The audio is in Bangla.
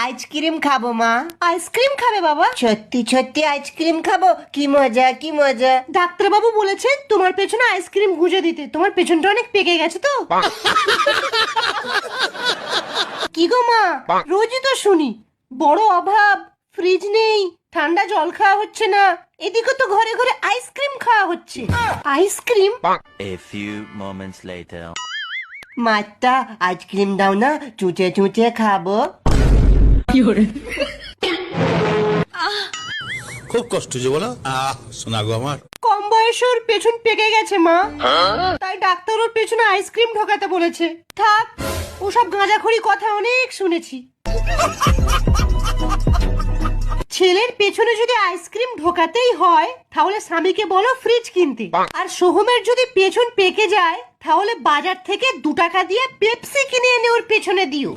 আইসক্রিম খাবো মা। আইসক্রিম খাবে বাবা? সত্যি সত্যি আইসক্রিম খাবো, কি মজা কি মজা। ডাক্তারবাবু বলেছেন তোমার পেছনে আইসক্রিম গুঁজে দিতে, তোমার পেছনটা অনেক পেকে গেছে তো। কি গো মা, রোজই তো শুনি বড় অভাব, ফ্রিজ নেই, ঠান্ডা জল খাওয়া হচ্ছে না, এদিকে তো ঘরে ঘরে আইসক্রিম খাওয়া হচ্ছে। Ice cream? A few moments later. মাত্তা আইসক্রিম দাও না, চুচে চুচে খাবো। খুব কষ্ট যে বলো। শোনা গো আমার। কম বয়সে ওর পেছন পেকে গেছে মা, তাই ডাক্তার ওর পেছনে আইসক্রিম ঢোকাতে বলেছে। থাক, ওসব গাঁজাখড়ি কথা অনেক শুনেছি। ছেলের পেছনে যদি আইসক্রিম ঢোকাতেই হয় তাহলে স্বামীকে বলো ফ্রিজ কিনতে। আর সোহমের যদি পেছন পেকে যায় তাহলে বাজার থেকে 2 টাকা দিয়ে পেপসি কিনে এনে ওর পেছনে দিও।